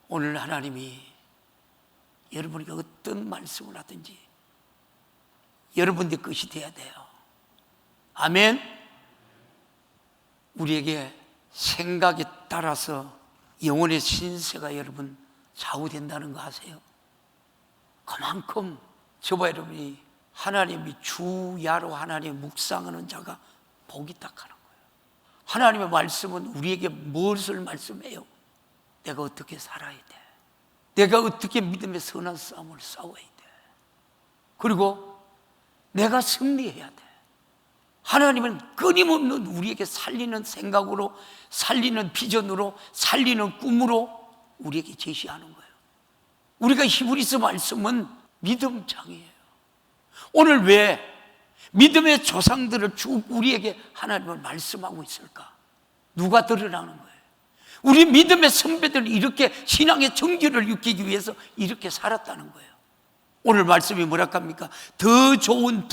오늘 하나님이 여러분에게 어떤 말씀을 하든지 여러분의 것이 되어야 돼요. 아멘. 우리에게 생각에 따라서 영혼의 신세가 여러분 좌우된다는 거 아세요? 그만큼 저와 여러분이 하나님이 주야로 하나님 묵상하는 자가 복이 딱하는 거예요. 하나님의 말씀은 우리에게 무엇을 말씀해요? 내가 어떻게 살아야 돼? 내가 어떻게 믿음의 선한 싸움을 싸워야 돼? 그리고 내가 승리해야 돼. 하나님은 끊임없는 우리에게 살리는 생각으로, 살리는 비전으로, 살리는 꿈으로 우리에게 제시하는 거예요. 우리가 히브리서 말씀은 믿음장이에요. 오늘 왜 믿음의 조상들을 쭉 우리에게 하나님은 말씀하고 있을까? 누가 드러나는 거예요? 우리 믿음의 선배들은 이렇게 신앙의 정기를 느끼기 위해서 이렇게 살았다는 거예요. 오늘 말씀이 뭐라 합니까? 더 좋은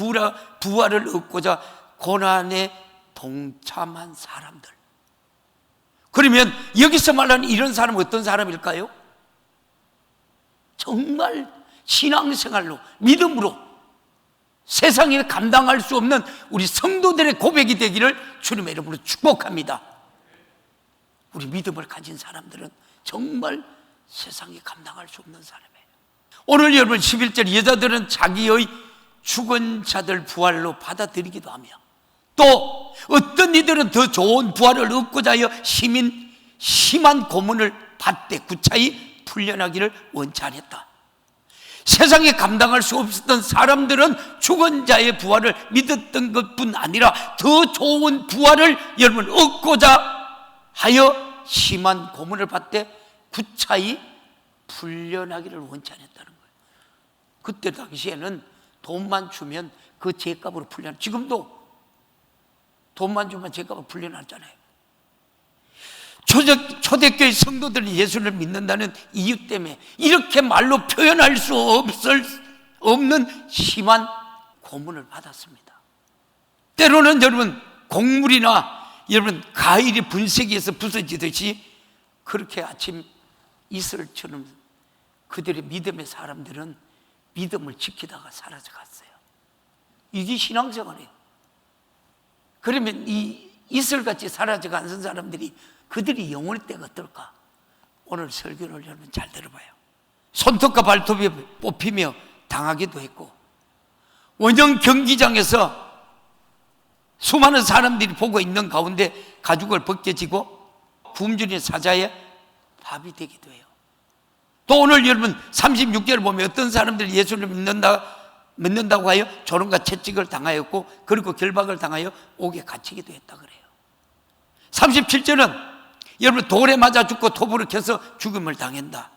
부활을 얻고자 고난에 동참한 사람들. 그러면 여기서 말하는 이런 사람은 어떤 사람일까요? 정말 신앙생활로, 믿음으로 세상에 감당할 수 없는 우리 성도들의 고백이 되기를 주님의 이름으로 축복합니다. 우리 믿음을 가진 사람들은 정말 세상에 감당할 수 없는 사람이에요. 오늘 여러분 11절, 여자들은 자기의 죽은 자들 부활로 받아들이기도 하며 또 어떤 이들은 더 좋은 부활을 얻고자 하여 심한 고문을 받되 구차히 풀려나기를 원치 않았다. 세상에 감당할 수 없었던 사람들은 죽은 자의 부활을 믿었던 것뿐 아니라 더 좋은 부활을 여러분 얻고자 하여 심한 고문을 받되 구차히 풀려나기를 원치 않았다는 거예요. 그때 당시에는 돈만 주면 그 죄값으로 풀려나, 지금도 돈만 주면 죄값으로 풀려나잖아요. 초대교회 성도들이 예수를 믿는다는 이유 때문에 이렇게 말로 표현할 수 없는 심한 고문을 받았습니다. 때로는 여러분 곡물이나 여러분 과일이 분쇄기에서 부서지듯이 그렇게 아침 이슬처럼 그들의 믿음의 사람들은 믿음을 지키다가 사라져갔어요. 이게 신앙생활이에요. 그러면 이 이슬같이 사라져간 사람들이 그들이 영원의 때가 어떨까? 오늘 설교를 여러분 잘 들어봐요. 손톱과 발톱이 뽑히며 당하기도 했고 원형 경기장에서 수많은 사람들이 보고 있는 가운데 가죽을 벗겨지고 굶주린 사자의 밥이 되기도 해요. 또 오늘 여러분 36절을 보면 어떤 사람들이 예수를 믿는다고 하여 조롱과 채찍을 당하였고 그리고 결박을 당하여 옥에 갇히기도 했다 그래요. 37절은 여러분 돌에 맞아 죽고 톱으로 켜서 죽음을 당한다.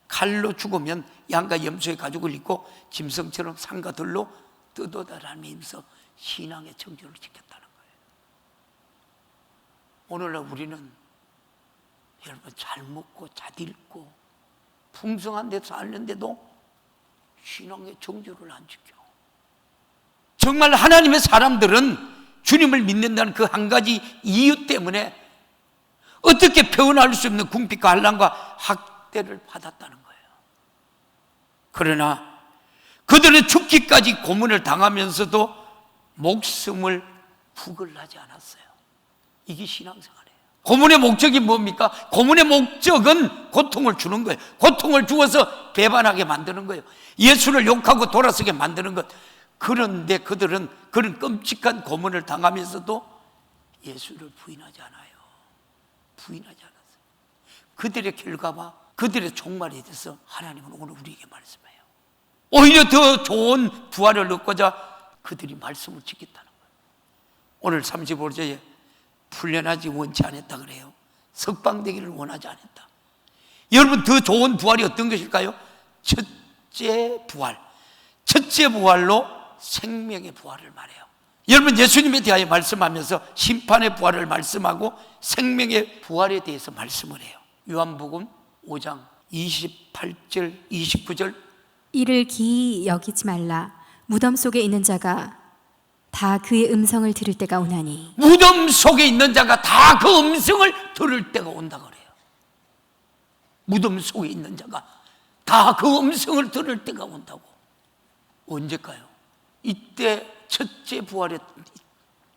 칼로 죽으면 양과 염소의 가죽을 입고 짐승처럼 상과 들로 뜯어다라면서 신앙의 정조를 지켰다는 거예요. 오늘날 우리는 여러분 잘 먹고 잘 읽고 풍성한 데서 살는데도 신앙의 정조를 안 지켜. 정말 하나님의 사람들은 주님을 믿는다는 그 한 가지 이유 때문에 어떻게 표현할 수 없는 궁핍과 환난과 학대를 받았다는 거예요. 그러나 그들은 죽기까지 고문을 당하면서도 목숨을 부글하지 않았어요. 이게 신앙생활이에요. 고문의 목적이 뭡니까? 고문의 목적은 고통을 주는 거예요. 고통을 주어서 배반하게 만드는 거예요. 예수를 욕하고 돌아서게 만드는 것. 그런데 그들은 그런 끔찍한 고문을 당하면서도 예수를 부인하지 않아요. 부인하지 않았어요. 그들의 결과와 그들의 종말에 대해서 하나님은 오늘 우리에게 말씀해요. 오히려 더 좋은 부활을 얻고자 그들이 말씀을 지켰다는 거예요. 오늘 35절에 풀려나지 원치 않았다 그래요. 석방되기를 원하지 않았다. 여러분 더 좋은 부활이 어떤 것일까요? 첫째 부활. 첫째 부활로 생명의 부활을 말해요. 여러분 예수님에 대하여 말씀하면서 심판의 부활을 말씀하고 생명의 부활에 대해서 말씀을 해요. 요한복음 5장 28절 29절 이를 기이 여기지 말라. 무덤 속에 있는 자가 다 그의 음성을 들을 때가 오나니. 무덤 속에 있는 자가 다 그 음성을 들을 때가 온다 그래요. 무덤 속에 있는 자가 다 그 음성을 들을 때가 온다고. 언제까요? 이때 첫째 부활에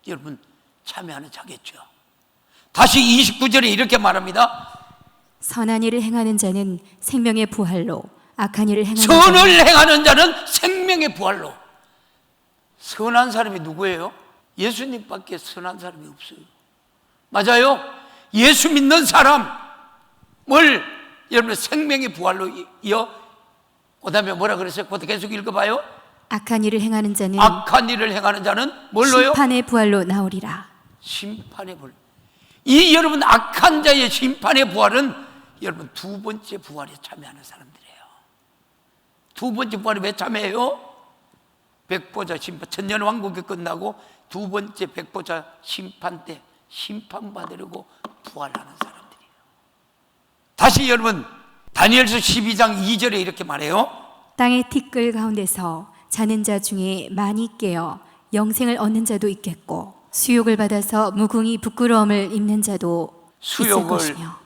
여러분 참여하는 자겠죠. 다시 29절에 이렇게 말합니다. 선한 일을 행하는 자는 생명의 부활로, 악한 일을 행하는 선을 자는 행하는 자는 생명의 부활로. 선한 사람이 누구예요? 예수님밖에 선한 사람이 없어요. 맞아요? 예수 믿는 사람을 여러분 생명의 부활로 이어, 그 다음에 뭐라 그랬어요? 그것도 계속 읽어봐요. 악한 일을 행하는 자는 악한 일을 행하는 자는 뭘로요? 심판의 부활로 나오리라. 심판의 부활. 이 여러분 악한 자의 심판의 부활은 여러분 두 번째 부활에 참여하는 사람들이에요. 두 번째 부활에 왜 참여해요? 백보자 심판, 천년왕국이 끝나고 두 번째 백보자 심판 때 심판받으려고 부활하는 사람들이에요. 다시 여러분 다니엘서 12장 2절에 이렇게 말해요. 땅의 티끌 가운데서 자는 자 중에 많이 깨어 영생을 얻는 자도 있겠고, 수욕을 받아서 무궁히 부끄러움을 입는 자도 있을 수욕을 것이며,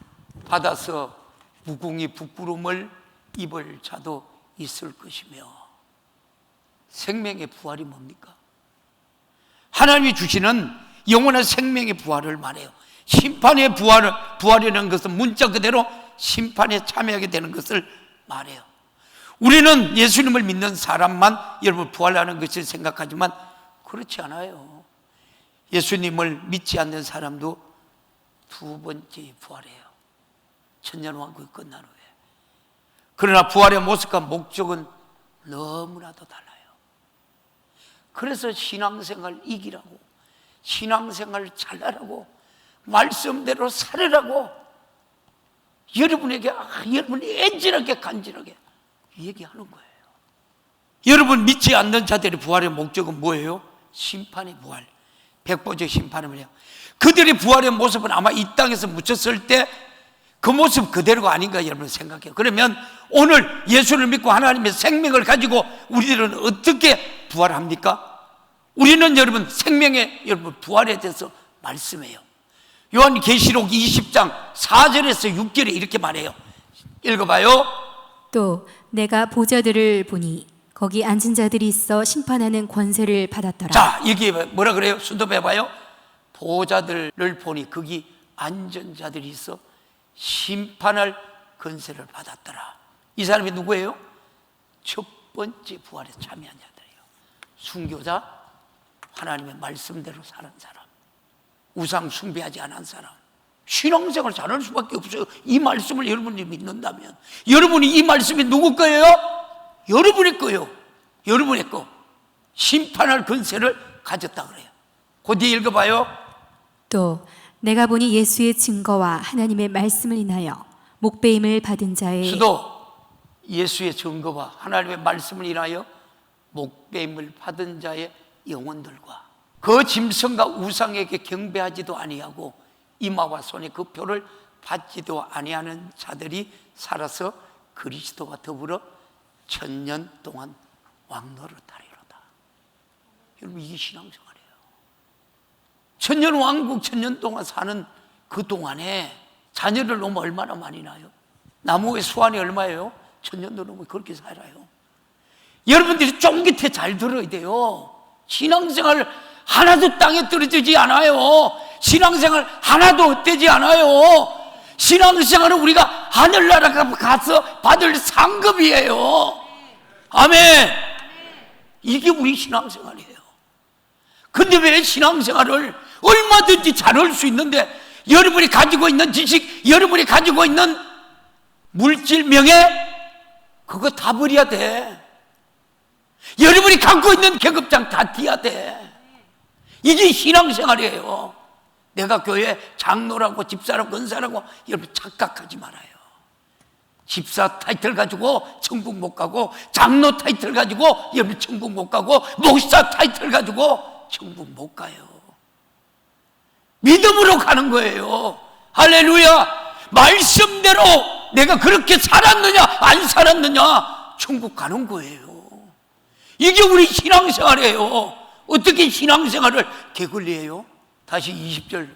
받아서 무궁히 부끄러움을 입을 자도 있을 것이며. 생명의 부활이 뭡니까? 하나님이 주시는 영원한 생명의 부활을 말해요. 심판의 부활이라는 것은 문자 그대로 심판에 참여하게 되는 것을 말해요. 우리는 예수님을 믿는 사람만 여러분 부활하는 것을 생각하지만 그렇지 않아요. 예수님을 믿지 않는 사람도 두 번째 부활해요. 천년왕국이 끝난 후에. 그러나 부활의 모습과 목적은 너무나도 달라요. 그래서 신앙생활 이기라고, 신앙생활 잘하라고, 말씀대로 살으라고 여러분에게 여러분이 애절하게 간절하게 얘기하는 거예요. 여러분 믿지 않는 자들의 부활의 목적은 뭐예요? 심판의 부활, 백보자 심판을 해요. 그들의 부활의 모습은 아마 이 땅에서 묻혔을 때 그 모습 그대로가 아닌가 여러분 생각해요. 그러면 오늘 예수를 믿고 하나님의 생명을 가지고 우리들은 어떻게 부활합니까? 우리는 여러분 생명의 여러분 부활에 대해서 말씀해요. 요한계시록 20장 4절에서 6절에 이렇게 말해요. 읽어봐요. 또 내가 보좌들을 보니 거기 앉은 자들이 있어 심판하는 권세를 받았더라. 자, 여기 뭐라 그래요? 순도해봐요. 보좌들을 보니 거기 앉은 자들이 있어 심판할 권세를 받았더라. 이 사람이 누구예요? 첫 번째 부활에 참여한 자들이에요. 순교자, 하나님의 말씀대로 사는 사람, 우상 숭배하지 않은 사람, 신앙생활 잘할 수밖에 없어요. 이 말씀을 여러분이 믿는다면. 여러분이 이 말씀이 누구 거예요? 여러분의 거예요. 여러분의 거. 심판할 권세를 가졌다 그래요. 그 뒤에 읽어봐요. 또 내가 보니 예수의 증거와 하나님의 말씀을 인하여 목배임을 받은 자의 수도 예수의 증거와 하나님의 말씀을 인하여 목배임을 받은 자의 영혼들과 그 짐승과 우상에게 경배하지도 아니하고 이마와 손에 그 표를 받지도 아니하는 자들이 살아서 그리스도와 더불어 천년 동안 왕노를 하리로다. 여러분 이게 신앙생활이에요. 천년 왕국 천년 동안 사는 그 동안에 자녀를 놓으면 얼마나 많이 나요? 나무의 수완이 얼마예요? 천년도 넘으면 그렇게 살아요. 여러분들이 쫑깃해 잘 들어야 돼요. 신앙생활 하나도 땅에 떨어지지 않아요. 신앙생활 하나도 헛되지 않아요. 신앙생활은 우리가 하늘나라 가서 받을 상급이에요. 아멘. 이게 우리 신앙생활이에요. 근데 왜 신앙생활을 얼마든지 잘할 수 있는데 여러분이 가지고 있는 지식, 여러분이 가지고 있는 물질, 명예 그거 다 버려야 돼. 여러분이 갖고 있는 계급장 다 띄어야 돼. 이게 신앙생활이에요. 내가 교회 장로라고 집사라고 권사라고 여러분 착각하지 말아요. 집사 타이틀 가지고 천국 못 가고 장로 타이틀 가지고 여러분 천국 못 가고 목사 타이틀 가지고 천국 못 가요. 믿음으로 가는 거예요. 할렐루야. 말씀대로 내가 그렇게 살았느냐 안 살았느냐 천국 가는 거예요. 이게 우리 신앙생활이에요. 어떻게 신앙생활을 게을리해요? 다시 20절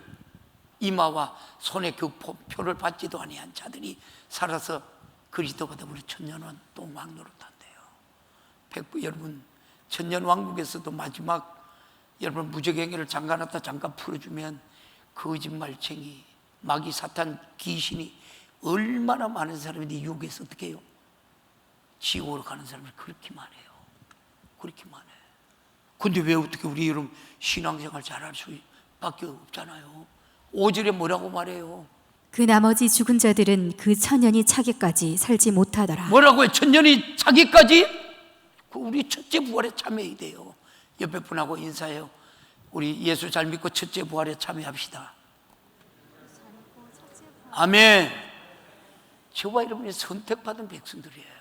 이마와 손에 그 표를 받지도 아니한 자들이 살아서 그리스도보다 우리 천년왕 또 왕노릇한대요. 여러분, 천년왕국에서도 마지막 여러분 무적행위를 잠깐 풀어주면 거짓말쟁이, 마귀, 사탄, 귀신이 얼마나 많은 사람인데 유혹해서 어떻게 해요? 지옥으로 가는 사람이 그렇게 많아요. 그렇게 많아요. 근데 왜 어떻게 우리 여러분 신앙생활 잘할 수밖에 없잖아요. 5절에 뭐라고 말해요? 그 나머지 죽은 자들은 그 천년이 차기까지 살지 못하더라. 뭐라고요? 천년이 차기까지? 우리 첫째 부활에 참여해야 돼요. 옆에 분하고 인사해요. 우리 예수 잘 믿고 첫째 부활에 참여합시다. 아멘. 저와 여러분이 선택받은 백성들이에요.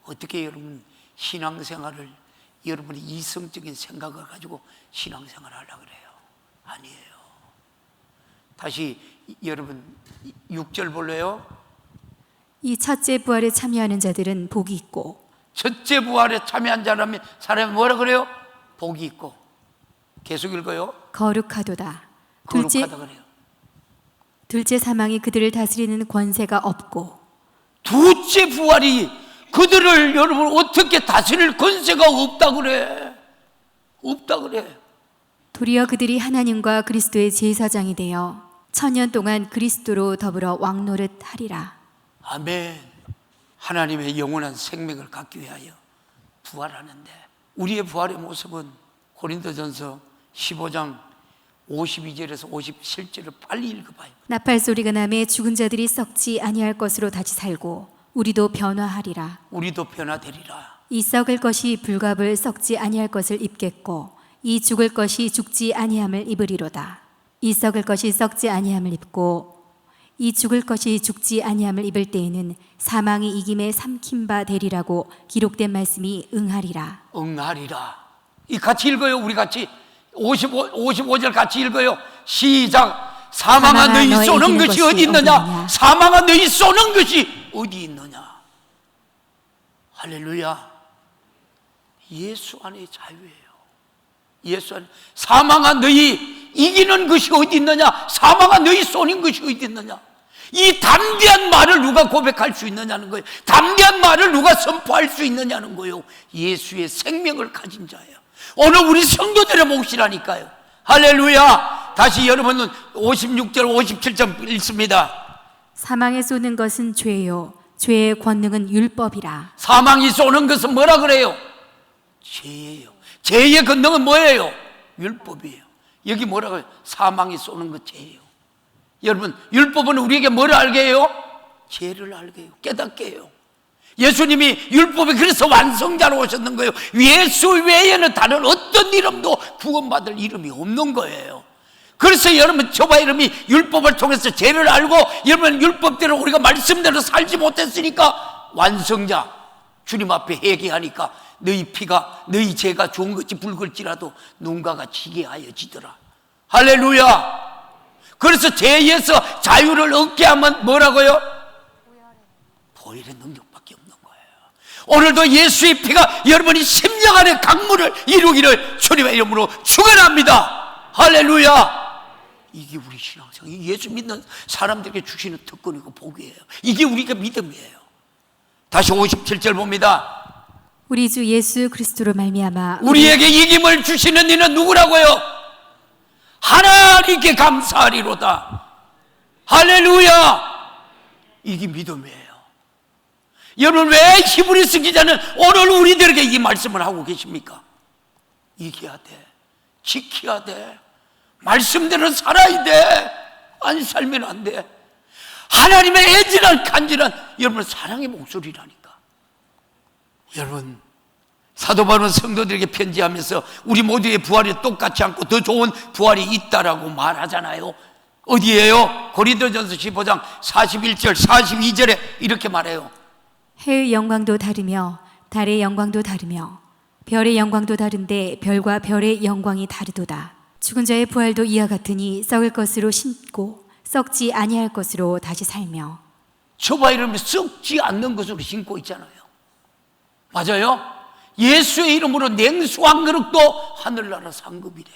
어떻게 여러분 신앙생활을 여러분이 이성적인 생각을 가지고 신앙생활을 하려고 그래요? 아니에요. 다시 여러분 6절 볼래요? 이 첫째 부활에 참여하는 자들은 복이 있고, 첫째 부활에 참여한 사람이 뭐라 그래요? 복이 있고. 계속 읽어요. 거룩하도다. 거룩하다 그래요. 둘째 사망이 그들을 다스리는 권세가 없고, 둘째 부활이 그들을 여러분 어떻게 다스릴 권세가 없다 그래. 없다 그래. 도리어 그들이 하나님과 그리스도의 제사장이 되어 천년 동안 그리스도로 더불어 왕노릇하리라. 아멘. 하나님의 영원한 생명을 갖기 위하여 부활하는데, 우리의 부활의 모습은 고린도전서 15장 52절에서 57절을 빨리 읽어봐요. 나팔 소리가 나매 죽은 자들이 썩지 아니할 것으로 다시 살고 우리도 변화하리라. 우리도 변화되리라. 이 썩을 것이 불갑을 썩지 아니할 것을 입겠고 이 죽을 것이 죽지 아니함을 입으리로다. 이 썩을 것이 썩지 아니함을 입고 이 죽을 것이 죽지 아니함을 입을 때에는 사망이 이김에 삼킨 바 되리라고 기록된 말씀이 응하리라. 응하리라. 이 같이 읽어요. 우리 같이 55절 같이 읽어요. 시작. 사망아 너희 쏘는 것이 어디 있느냐? 사망아 너희 쏘는 것이 어디 있느냐? 할렐루야. 예수 안에 자유예요. 예수 안에. 사망아 너희 이기는 것이 어디 있느냐? 사망아 너희 쏘는 것이 어디 있느냐? 이 담대한 말을 누가 고백할 수 있느냐는 거예요. 담대한 말을 누가 선포할 수 있느냐는 거예요. 예수의 생명을 가진 자예요. 오늘 우리 성도들의 몫이라니까요. 할렐루야. 다시 여러분은 56절 57절 읽습니다. 사망에 쏘는 것은 죄요 죄의 권능은 율법이라. 사망이 쏘는 것은 뭐라 그래요? 죄예요. 죄의 권능은 뭐예요? 율법이에요. 여기 뭐라고 해요? 사망이 쏘는 것 죄예요. 여러분, 율법은 우리에게 뭐를 알게 해요? 죄를 알게 해요. 깨닫게 해요. 예수님이 율법이 그래서 완성자로 오셨는 거예요. 예수 외에는 다른 어떤 이름도 구원받을 이름이 없는 거예요. 그래서 여러분, 저와 이름이 율법을 통해서 죄를 알고, 여러분 율법대로 우리가 말씀대로 살지 못했으니까 완성자 주님 앞에 회개하니까 너희 피가, 너희 죄가 좋은 것이 붉을지라도 눈가가 지게 하여지더라. 할렐루야. 그래서 죄에서 자유를 얻게 하면 뭐라고요? 보혈의 능력밖에 없는 거예요. 오늘도 예수의 피가 여러분이 심령 안에 강물을 이루기를 주님의 이름으로 축원합니다. 할렐루야. 이게 우리 신앙생, 예수 믿는 사람들에게 주시는 특권이고 복이에요. 이게 우리가 믿음이에요. 다시 57절 봅니다. 우리 주 예수 그리스도로 말미암아 우리에게 이김을 주시는 이는 누구라고요? 하나님께 감사하리로다. 할렐루야. 이게 믿음이에요. 여러분, 왜 히브리서 기자는 오늘 우리들에게 이 말씀을 하고 계십니까? 이겨야 돼. 지켜야 돼. 말씀대로 살아야 돼. 안 살면 안 돼. 하나님의 애절한 간절한 여러분 사랑의 목소리라니까. 여러분, 사도 바울은 성도들에게 편지하면서 우리 모두의 부활이 똑같지 않고 더 좋은 부활이 있다라고 말하잖아요. 어디에요? 고린도전서 15장 41절 42절에 이렇게 말해요. 해의 영광도 다르며 달의 영광도 다르며 별의 영광도 다른데 별과 별의 영광이 다르도다. 죽은 자의 부활도 이와 같으니 썩을 것으로 심고 썩지 아니할 것으로 다시 살며. 저와 이름이 썩지 않는 것으로 심고 있잖아요. 맞아요? 예수의 이름으로 냉수 한 그릇도 하늘나라 상급이래.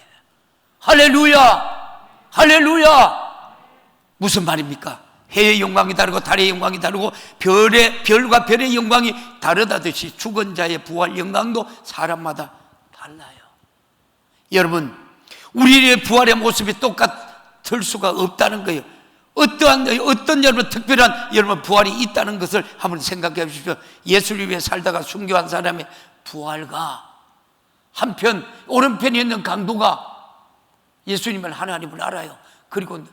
할렐루야. 할렐루야. 무슨 말입니까? 해의 영광이 다르고 달의 영광이 다르고 별과 별의 영광이 다르다듯이 죽은 자의 부활 영광도 사람마다 달라요. 여러분, 우리의 부활의 모습이 똑같을 수가 없다는 거예요. 어떤 여러분 특별한 여러분 부활이 있다는 것을 한번 생각해 보십시오. 예수를 위해 살다가 순교한 사람의 부활과 한편 오른편에 있는 강도가 예수님을 하나님을 알아요. 그리고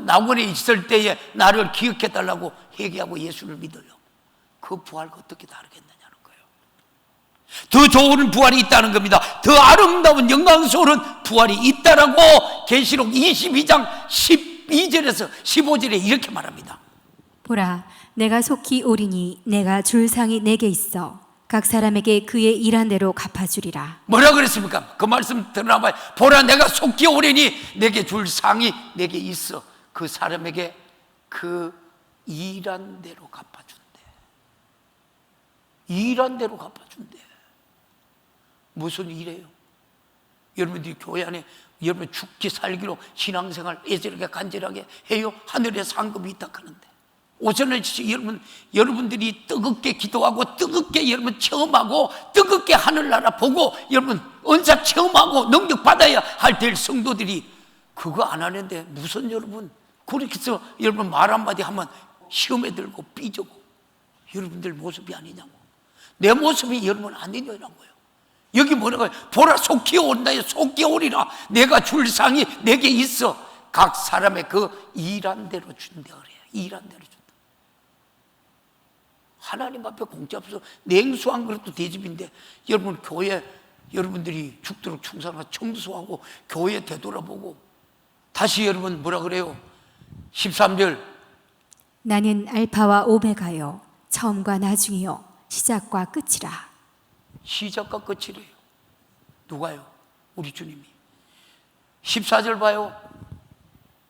낙원에 있을 때에 나를 기억해 달라고 회개하고 예수를 믿어요. 그 부활과 어떻게 다르겠느냐는 거예요. 더 좋은 부활이 있다는 겁니다. 더 아름다운 영광스러운 부활이 있다라고 계시록 22장 12절에서 15절에 이렇게 말합니다. 보라, 내가 속히 오리니 내가 줄 상이 내게 있어 각 사람에게 그의 일한 대로 갚아주리라. 뭐라 그랬습니까? 그 말씀 들어봐요. 보라, 내가 속히 오리니 내게 줄 상이 내게 있어 그 사람에게 그 일한 대로 갚아준대. 일한 대로 갚아준대. 무슨 일이에요? 여러분들이 교회 안에 여러분 죽기 살기로 신앙생활 애절하게 간절하게 해요. 하늘에 상급이 있다 하는데 오전에 여러분들이 뜨겁게 기도하고 뜨겁게 여러분 체험하고 뜨겁게 하늘나라 보고 여러분 은사 체험하고 능력 받아야 할 될 성도들이 그거 안 하는데 무슨 여러분 그렇게 해서 여러분 말 한마디 하면 시험에 들고 삐지고 여러분들 모습이 아니냐고. 내 모습이 여러분 아니냐고요. 여기 뭐라고요? 보라, 속히 온다. 속히 오리라. 내가 줄 상이 내게 있어 각 사람의 그 일한 대로 준다 그래요. 일한 대로 준다. 하나님 앞에 공짜 없어. 냉수 한 그릇도 대접인데 여러분 교회 여러분들이 죽도록 충성하고 청소하고 교회 되돌아보고 다시 여러분 뭐라 그래요? 13절 나는 알파와 오메가요 처음과 나중이요 시작과 끝이라. 시작과 끝이래요. 누가요? 우리 주님이. 14절 봐요.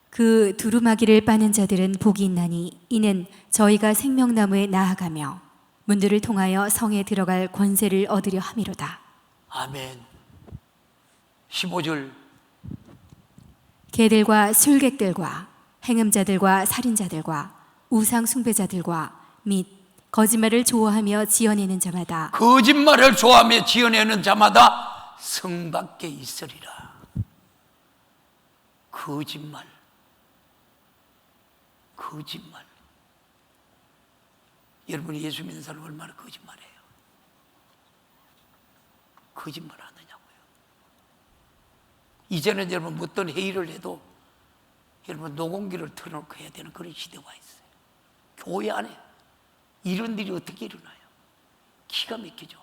그 두루마기를 빠는 자들은 복이 있나니 이는 저희가 생명나무에 나아가며 문들을 통하여 성에 들어갈 권세를 얻으려 함이로다. 아멘. 15절 개들과 술객들과 행음자들과 살인자들과 우상 숭배자들과 및 거짓말을 좋아하며 지어내는 자마다 거짓말을 좋아하며 지어내는 자마다 성 밖에 있으리라. 거짓말. 여러분이 예수 믿는 사람 얼마나 거짓말해요? 거짓말 안 하냐고요. 이제는 여러분 어떤 회의를 해도 여러분 녹음기를 틀어놓고 해야 되는 그런 시대가 있어요. 교회 안에 이런 일이 어떻게 일어나요? 기가 막히죠.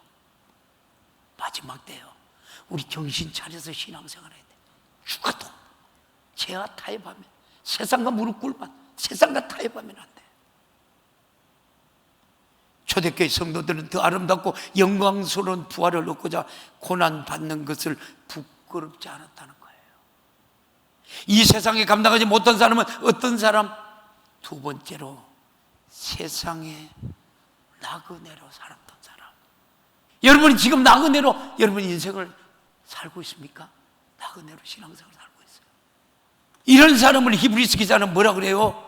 마지막 때요. 우리 정신 차려서 신앙생활 해야 돼. 죽어도 죄와 타협하면 세상과 무릎 꿇만 세상과 타협하면 안 돼. 초대교회 성도들은 더 아름답고 영광스러운 부활을 얻고자 고난받는 것을 부끄럽지 않았다는 거예요. 이 세상에 감당하지 못한 사람은 어떤 사람? 두 번째로 세상에 나그네로 살았던 사람. 여러분이 지금 나그네로 여러분 인생을 살고 있습니까? 나그네로 신앙생활 살고 있어요. 이런 사람을 히브리서 기자는 뭐라 그래요?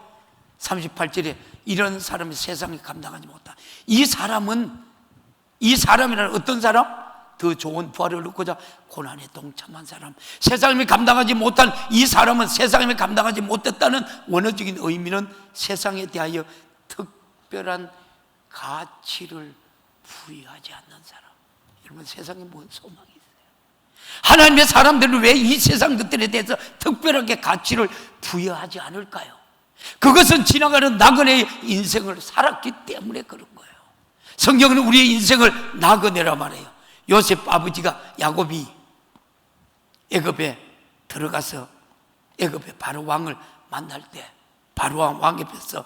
38절에 이런 사람이 세상에 감당하지 못한 이 사람이라는 어떤 사람? 더 좋은 부활을 얻고자 고난에 동참한 사람. 세상이 감당하지 못한 이 사람은 세상이 감당하지 못했다는 원어적인 의미는 세상에 대하여 특별한 가치를 부여하지 않는 사람. 여러분 세상에 뭔 소망이 있어요? 하나님의 사람들은 왜 이 세상 것들에 대해서 특별하게 가치를 부여하지 않을까요? 그것은 지나가는 나그네의 인생을 살았기 때문에 그런 거예요. 성경은 우리의 인생을 나그네라 말해요. 요셉 아버지가 야곱이 애굽에 들어가서 애굽의 바로 왕을 만날 때 바로 왕 옆에서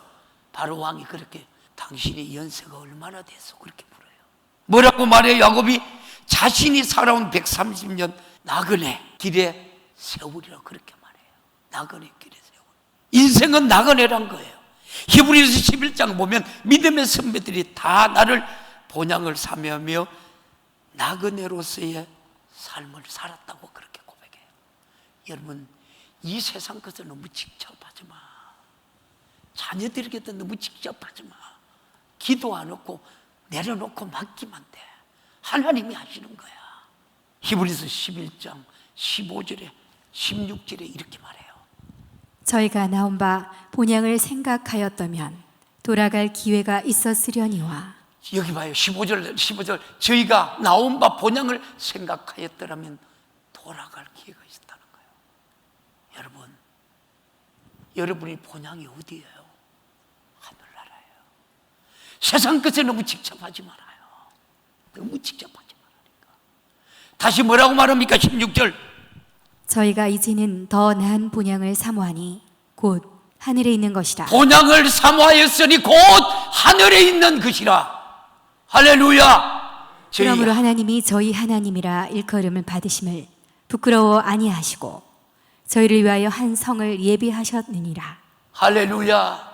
바로 왕이 그렇게 당신의 연세가 얼마나 돼서 그렇게 물어요. 뭐라고 말해요? 야곱이 자신이 살아온 130년 나그네 길에 세월이라고 그렇게 말해요. 나그네 길에 세월. 인생은 나그네란 거예요. 히브리서 11장 보면 믿음의 선배들이 다 나를 본향을 삼으며 나그네로서의 삶을 살았다고 그렇게 고백해요. 여러분 이 세상 것을 너무 직접하지 마. 자녀들에게도 너무 직접하지 마. 기도 안 하고 내려놓고 맡기면 돼. 하나님이 하시는 거야. 히브리서 11장 15절에 16절에 이렇게 말해요. 저희가 나온 바 본향을 생각하였다면 돌아갈 기회가 있었으려니와. 여기 봐요. 15절 저희가 나온 바 본향을 생각하였더라면 돌아갈 기회가 있었다는 거예요. 여러분, 여러분의 본향이 어디예요? 하늘나라예요. 세상 것에 너무 직접하지 말아요. 너무 직접하지 말라니까. 다시 뭐라고 말합니까? 16절 저희가 이제는 더 나은 본향을 사모하니 곧 하늘에 있는 것이라. 본향을 사모하였으니 곧 하늘에 있는 것이라. 할렐루야. 그러므로 하나님이 저희 하나님이라 일컬음을 받으심을 부끄러워 아니하시고 저희를 위하여 한 성을 예비하셨느니라. 할렐루야.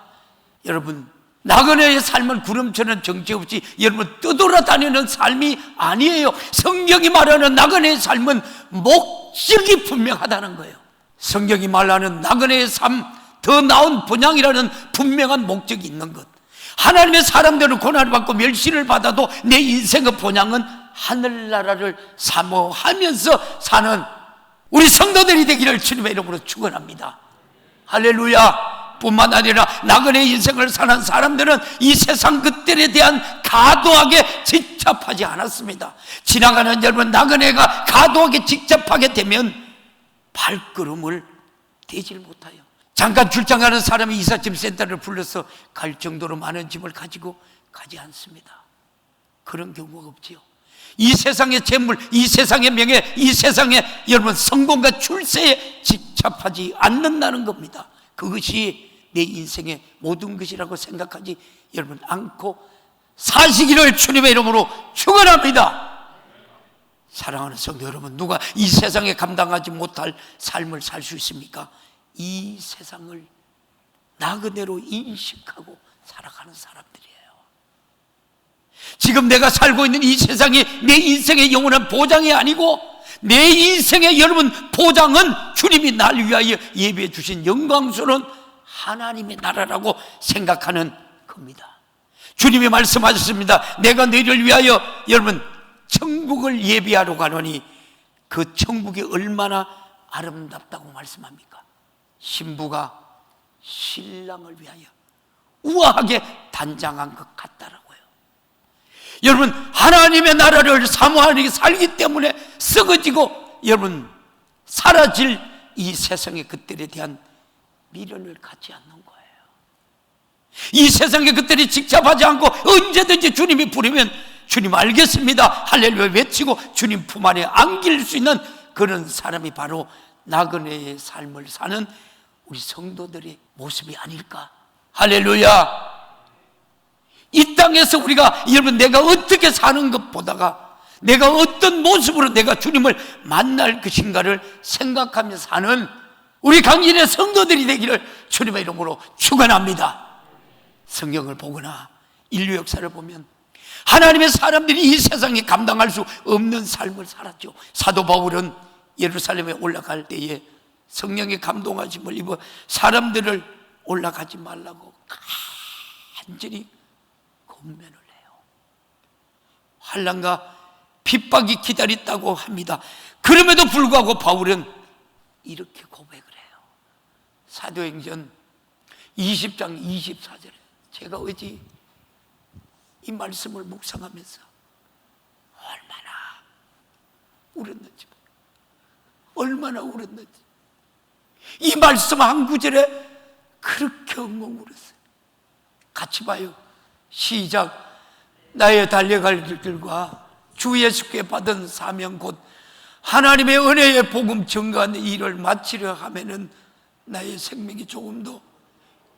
여러분, 나그네의 삶은 구름처럼 정체 없이 여러분 떠돌아다니는 삶이 아니에요. 성경이 말하는 나그네의 삶은 목적이 분명하다는 거예요. 성경이 말하는 나그네의 삶, 더 나은 본향이라는 분명한 목적이 있는 것. 하나님의 사람들은 고난을 받고 멸시를 받아도 내 인생의 본향은 하늘나라를 사모하면서 사는 우리 성도들이 되기를 주님의 이름으로 축원합니다. 할렐루야. 뿐만 아니라 나그네 인생을 사는 사람들은 이 세상 것들에 대한 과도하게 집착하지 않았습니다. 지나가는 여러분, 나그네가 과도하게 집착하게 되면 발걸음을 대질 못해요. 잠깐 출장 가는 사람이 이삿짐 센터를 불러서 갈 정도로 많은 짐을 가지고 가지 않습니다. 그런 경우가 없지요. 이 세상의 재물, 이 세상의 명예, 이 세상의 여러분 성공과 출세에 집착하지 않는다는 겁니다. 그것이 내 인생의 모든 것이라고 생각하지 여러분 않고 사시기를 주님의 이름으로 축원합니다. 사랑하는 성도 여러분, 누가 이 세상에 감당하지 못할 삶을 살 수 있습니까? 이 세상을 나그네로 인식하고 살아가는 사람들이에요. 지금 내가 살고 있는 이 세상이 내 인생의 영원한 보장이 아니고 내 인생의 여러분 보장은 주님이 날 위하여 예비해 주신 영광스러운 하나님의 나라라고 생각하는 겁니다. 주님이 말씀하셨습니다. 내가 너희를 위하여 여러분 천국을 예비하러 가노니 그 천국이 얼마나 아름답다고 말씀합니까? 신부가 신랑을 위하여 우아하게 단장한 것 같다라고요. 여러분, 하나님의 나라를 사모하는 살기 때문에 썩어지고 여러분 사라질 이 세상의 것들에 대한 미련을 갖지 않는 거예요. 이 세상의 것들이 직접하지 않고 언제든지 주님이 부르면 주님 알겠습니다 할렐루야 외치고 주님 품 안에 안길 수 있는 그런 사람이 바로 나그네의 삶을 사는 우리 성도들의 모습이 아닐까. 할렐루야. 이 땅에서 우리가 여러분 내가 어떻게 사는 것보다가 내가 어떤 모습으로 내가 주님을 만날 것인가를 생각하며 사는 우리 강진의 성도들이 되기를 주님의 이름으로 축원합니다. 성경을 보거나 인류 역사를 보면 하나님의 사람들이 이 세상에 감당할 수 없는 삶을 살았죠. 사도 바울은 예루살렘에 올라갈 때에 성령의 감동하심을 입어 사람들을 올라가지 말라고 간절히 권면을 해요. 환난과 핍박이 기다렸다고 합니다. 그럼에도 불구하고 바울은 이렇게 고백을 해요. 사도행전 20장 24절에 제가 어제 이 말씀을 묵상하면서 얼마나 울었는지 이 말씀 한 구절에 그렇게 엉엉 울었어요. 같이 봐요. 시작. 나의 달려갈 길과 주 예수께 받은 사명 곧 하나님의 은혜의 복음 증거하는 일을 마치려 하면은 나의 생명이 조금도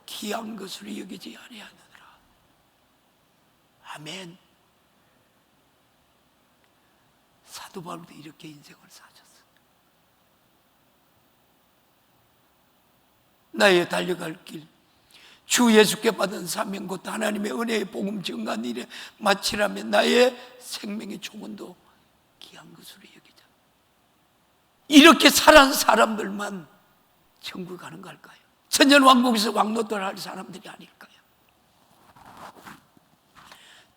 귀한 것으로 여기지 아니하느니라. 아멘. 사도 바울도 이렇게 인생을 사셨어요. 나의 달려갈 길, 주 예수께 받은 사명 곧 하나님의 은혜의 복음 증거한 일에 마치라면 나의 생명의 조금도 귀한 것으로 여기자. 이렇게 살아온 사람들만 천국 가는 걸까요? 천년왕국에서 왕노릇을 할 사람들이 아닐까요?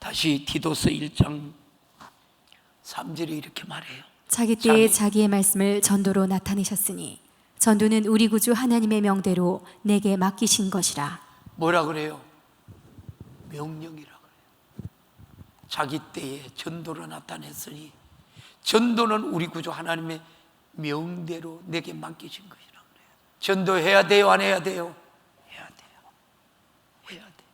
다시 디도서 1장 3절에 이렇게 말해요. 자기 때에 자기의 말씀을 전도로 나타내셨으니 전도는 우리 구주 하나님의 명대로 내게 맡기신 것이라. 뭐라 그래요? 명령이라 그래요. 자기 때에 전도로 나타냈으니 전도는 우리 구주 하나님의 명대로 내게 맡기신 것이라 그래요. 전도해야 돼요? 안 해야 돼요? 해야 돼요. 해야 돼요.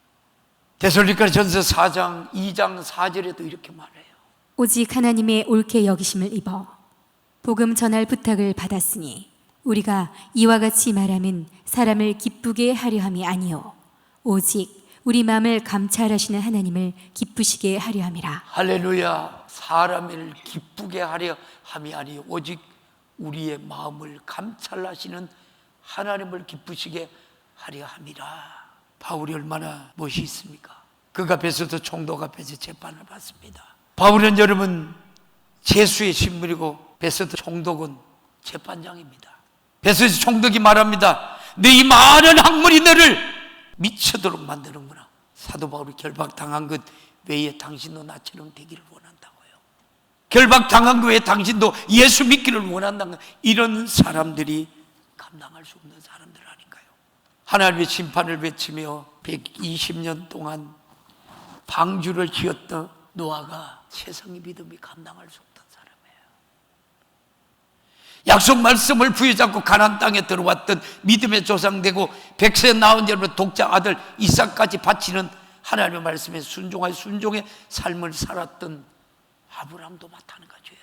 데살로니가전서 4장 2장 4절에도 이렇게 말해요. 오직 하나님의 옳게 여기심을 입어 복음 전할 부탁을 받았으니 우리가 이와 같이 말하면 사람을 기쁘게 하려 함이 아니요 오직 우리 마음을 감찰하시는 하나님을 기쁘시게 하려 함이라. 할렐루야. 사람을 기쁘게 하려 함이 아니요 오직 우리의 마음을 감찰하시는 하나님을 기쁘시게 하려 함이라. 바울이 얼마나 멋이 있습니까? 그가 베소서 총독 앞에서 재판을 받습니다. 바울은 여러분 제수의 신분이고 베소서 총독은 재판장입니다. 베소서 총독이 말합니다. 네 이 많은 학문이 너를 미쳐도록 만드는구나. 사도 바울이 결박당한 것 외에 당신도 나처럼 되기를 원한다고요. 결박당한 것 외에 당신도 예수 믿기를 원한다는 이런 사람들이 감당할 수 없는 사람들 아닌가요? 하나님의 심판을 외치며 120년 동안 방주를 지었던 노아가 세상의 믿음이 감당할 수 없던 사람이에요. 약속 말씀을 부여잡고 가나안 땅에 들어왔던 믿음의 조상되고 백세 나온 여러분 독자 아들 이삭까지 바치는 하나님의 말씀에 순종의 삶을 살았던 아브라함도 마찬가지예요.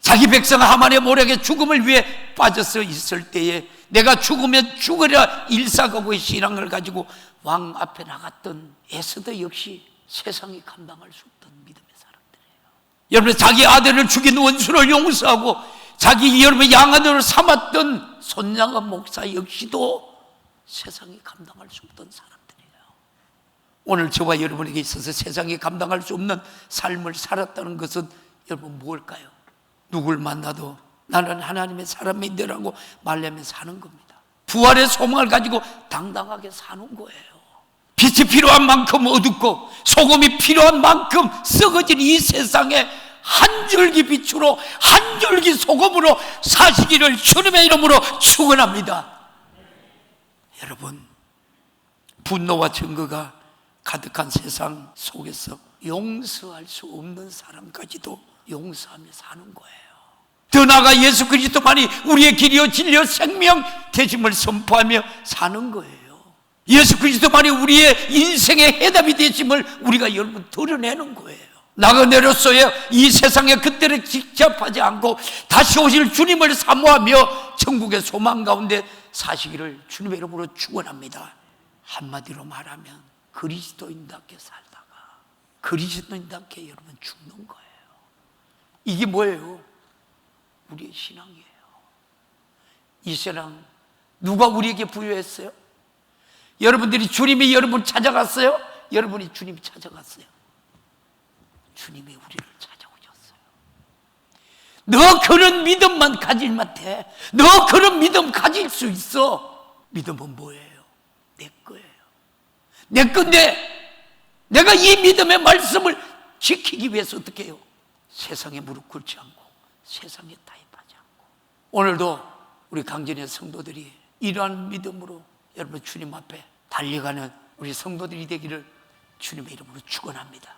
자기 백성 하만의 모략의 죽음을 위해 빠져서 있을 때에 내가 죽으면 죽으려 일사각오의 신앙을 가지고 왕 앞에 나갔던 에스더 역시 세상이 감당할 수 없던 믿음의 사람들이에요. 여러분 자기 아들을 죽인 원수를 용서하고 자기 여러분 양아들을 삼았던 손양아 목사 역시도 세상이 감당할 수 없던 사람들이에요. 오늘 저와 여러분에게 있어서 세상이 감당할 수 없는 삶을 살았다는 것은 여러분 뭘까요? 누굴 만나도 나는 하나님의 사람인데라고 말하면 사는 겁니다. 부활의 소망을 가지고 당당하게 사는 거예요. 빛이 필요한 만큼 어둡고 소금이 필요한 만큼 썩어진 이 세상에 한 줄기 빛으로 한 줄기 소금으로 사시기를 주님의 이름으로 축원합니다. 여러분 분노와 증거가 가득한 세상 속에서 용서할 수 없는 사람까지도 용서하며 사는 거예요. 더 나아가 예수 그리스도만이 우리의 길이요 진리요 생명 되심을 선포하며 사는 거예요. 예수 그리스도만이 우리의 인생의 해답이 되심을 우리가 여러분 드러내는 거예요. 나그네로서의 이 세상의 그때를 직접하지 않고 다시 오실 주님을 사모하며 천국의 소망 가운데 사시기를 주님의 이름으로 축원합니다. 한마디로 말하면 그리스도인답게 살다가 그리스도인답게 여러분 죽는 거예요. 이게 뭐예요? 우리의 신앙이에요. 이 신앙 누가 우리에게 부여했어요? 여러분들이 주님이 여러분 찾아갔어요? 여러분이 주님이 찾아갔어요? 주님이 우리를 찾아오셨어요. 너 그런 믿음만 가질만 돼. 너 그런 믿음 가질 수 있어. 믿음은 뭐예요? 내 거예요. 내 건데 내가 이 믿음의 말씀을 지키기 위해서 어떻게 해요? 세상에 무릎 꿇지 않고 세상에 타협하지 않고 오늘도 우리 강진의 성도들이 이러한 믿음으로 여러분 주님 앞에 달려가는 우리 성도들이 되기를 주님의 이름으로 축원합니다.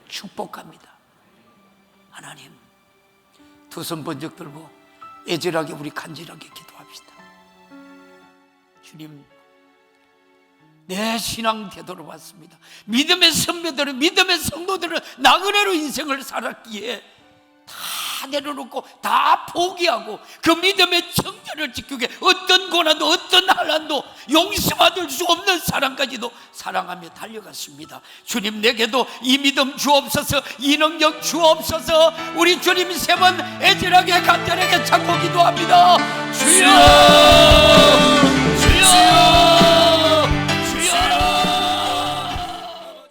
축복합니다. 하나님 두 손 번쩍 들고 애절하게 우리 간절하게 기도합시다. 주님 내 신앙 되돌아 왔습니다. 믿음의 선배들은 믿음의 성도들은 나그네로 인생을 살았기에 다 내려놓고 다 포기하고 그 믿음의 정절을 지키기 위해 어떤 고난도 어떤 환난도 용서받을 수 없는 사람까지도 사랑하며 달려갔습니다. 주님 내게도 이 믿음 주옵소서, 이 능력 주옵소서. 우리 주님 세 번 애절하게 간절하게 찾고 기도합니다. 주여 주여